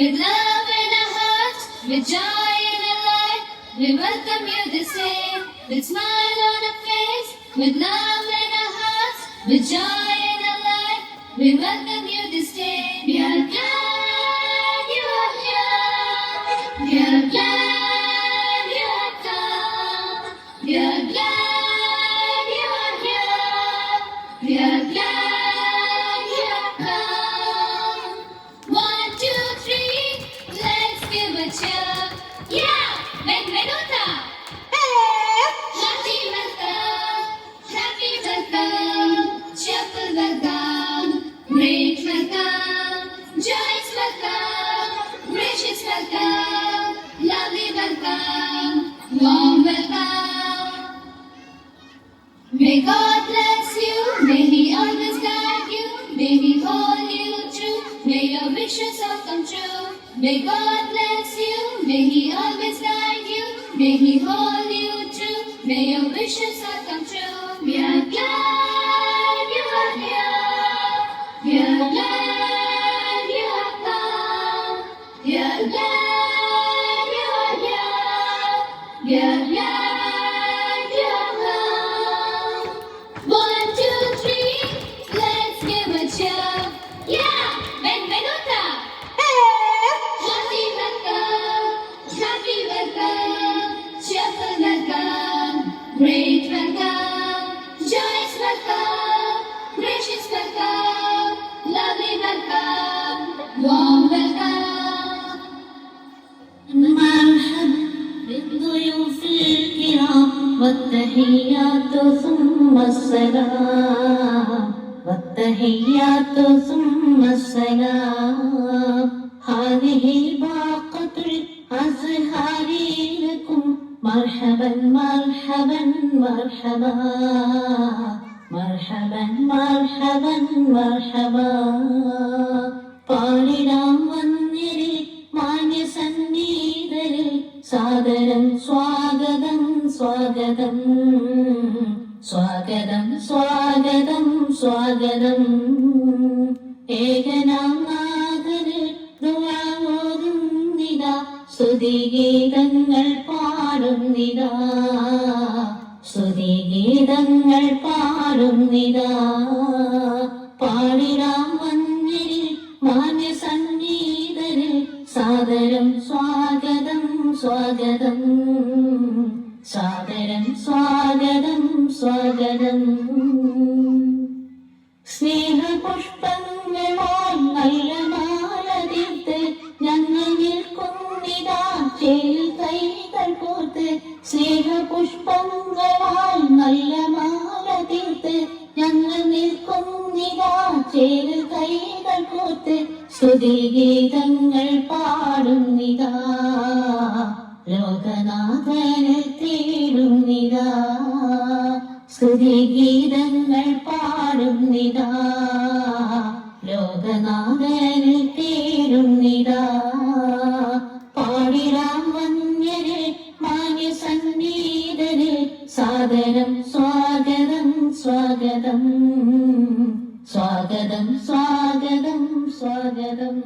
with love in our hearts, with joy in our life. We welcome you this day, with smile on our face, with love in our hearts, with joy in our life. We welcome you this day. We are glad you are here. We are glad you have come. We are glad you are here. We are glad you have come. 1, 2, 3, let's give a cheer. Yeah, Benvenuta. Happy welcome, cheerful welcome, great welcome, joyous welcome, gracious welcome, lovely welcome, warm welcome. May God bless you, may He always guide you, may He hold you true, may your wishes all come true. May God bless you, may He always guide you, may He hold you true, may your wishes all come true. We are glad you are here, we are glad you have come, we are glad you are here, we are glad you have come. 1, 2, 3, let's give a cheer. Yeah, Benvenuta. Happy welcome, cheerful welcome, great welcome, joyous welcome, gracious welcome, lovely welcome, warm welcome. مرحبا بالضيوف الكرام والتحيات ثم السلام والتحيات ثم السلام. هذه باقة الأزهار لكم مرحبا مرحبا مرحبا مرحبا مرحبا مرحبا. പാടിടാം വന്നിരിൽ മാന്യസന്നിധരിൽ സാദരം സ്വാഗതം സ്വാഗതം സ്വാഗതം സ്വാഗതം സ്വാഗതം. ഏകനാം നാഥനിൽ ദുആഓതുന്നിതാ, സ്തുതിഗീതങ്ങൾ പാടുന്നിതാ, സ്തുതിഗീതങ്ങൾ പാടുന്നിതാ. പാടിടാം വന്നിരിൽ മാന്യസന്നിധരിൽ സാദരം സ്വാഗതം സ്വാഗതം സാദരം സ്വാഗതം സ്വാഗതം. സ്നേഹപുഷ്പങ്ങളാൽ നല്ല മാല തീർത്ത് ഞങ്ങൾ നിൽക്കുന്നിതാ, ചേരിൽ കൈകൾ കോർത്ത്. സ്നേഹപുഷ്പങ്ങളാൽ നല്ല മാല തീർത്ത് ഞങ്ങൾ നിൽക്കുന്നിതാ, ചേരിൽ കൈകൾ കോർത്ത്. സ്തുതിഗീതങ്ങൾ പാടുന്നിതാ, ലോകനാഥനെ തേടുന്നിതാ. സ്തുതിഗീതങ്ങൾ പാടുന്നിതാ, ലോകനാഥനെ തേടുന്നിതാ. പാടിടാം വന്യരെ മാന്യസന്നിധരെ സാദരം സ്വാഗതം സ്വാഗതം സ്വാഗതം സ്വാഗതം സ്വാഗതം.